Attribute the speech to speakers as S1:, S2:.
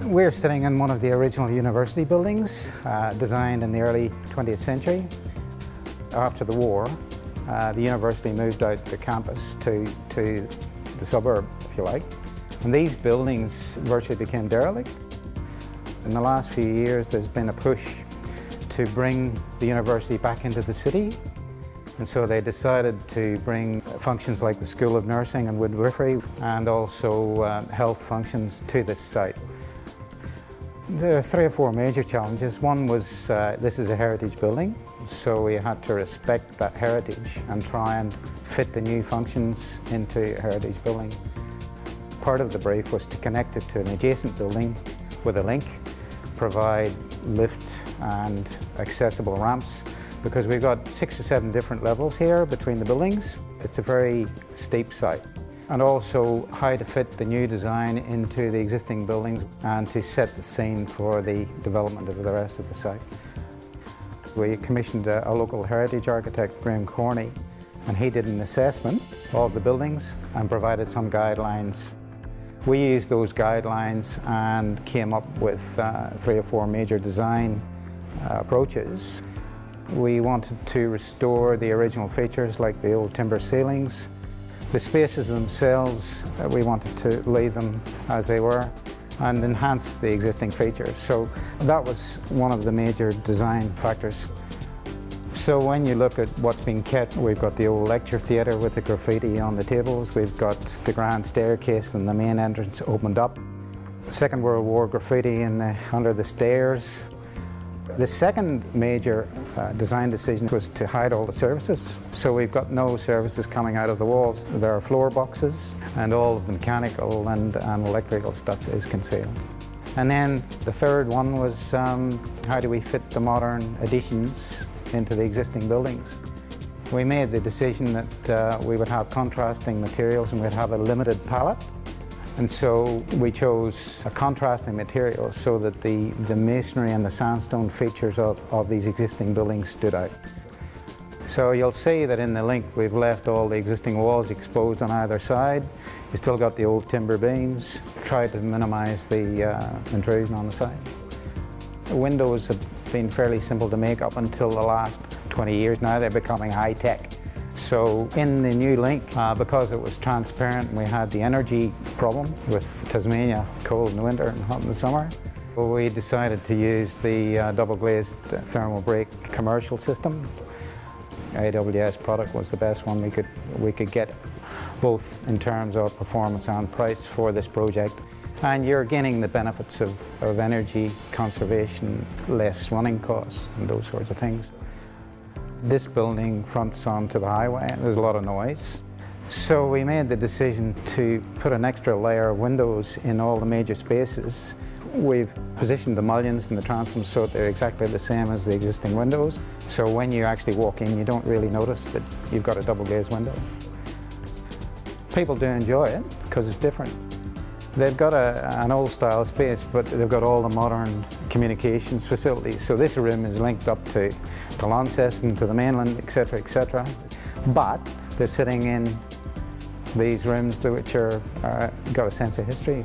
S1: We're sitting in one of the original university buildings, designed in the early 20th century. After the war, the university moved out the campus to the suburb, if you like. And these buildings virtually became derelict. In the last few years, there's been a push to bring the university back into the city. And so they decided to bring functions like the School of Nursing and Midwifery and also health functions to this site. There are 3 or 4 major challenges. One was this is a heritage building, so we had to respect that heritage and try and fit the new functions into a heritage building. Part of the brief was to connect it to an adjacent building with a link, provide lift and accessible ramps, because we've got 6 or 7 different levels here between the buildings. It's a very steep site. And also how to fit the new design into the existing buildings and to set the scene for the development of the rest of the site. We commissioned a local heritage architect, Graham Corney, and he did an assessment of the buildings and provided some guidelines. We used those guidelines and came up with 3 or 4 major design approaches. We wanted to restore the original features like the old timber ceilings. The spaces themselves, we wanted to leave them as they were and enhance the existing features. So that was one of the major design factors. So when you look at what's been kept, we've got the old lecture theatre with the graffiti on the tables, we've got the grand staircase and the main entrance opened up. Second World War graffiti under the stairs. The second major design decision was to hide all the services. So we've got no services coming out of the walls. There are floor boxes and all of the mechanical and electrical stuff is concealed. And then the third one was how do we fit the modern additions into the existing buildings. We made the decision that we would have contrasting materials and we'd have a limited palette. And so we chose a contrasting material so that the masonry and the sandstone features of these existing buildings stood out. So you'll see that in the link we've left all the existing walls exposed on either side. You've still got the old timber beams, tried to minimise the intrusion on the side. The windows have been fairly simple to make up until the last 20 years. Now they're becoming high-tech. So in the new link, because it was transparent and we had the energy problem with Tasmania, cold in the winter and hot in the summer, we decided to use the double-glazed thermal break commercial system. AWS product was the best one we could get, both in terms of performance and price for this project. And you're gaining the benefits of energy conservation, less running costs and those sorts of things. This building fronts onto the highway and there's a lot of noise. So we made the decision to put an extra layer of windows in all the major spaces. We've positioned the mullions and the transoms so that they're exactly the same as the existing windows. So when you actually walk in, you don't really notice that you've got a double glazed window. People do enjoy it because it's different. They've got an old style space, but they've got all the modern communications facilities. So this room is linked up to Launceston, to the mainland, etc., etc. But they're sitting in these rooms which got a sense of history.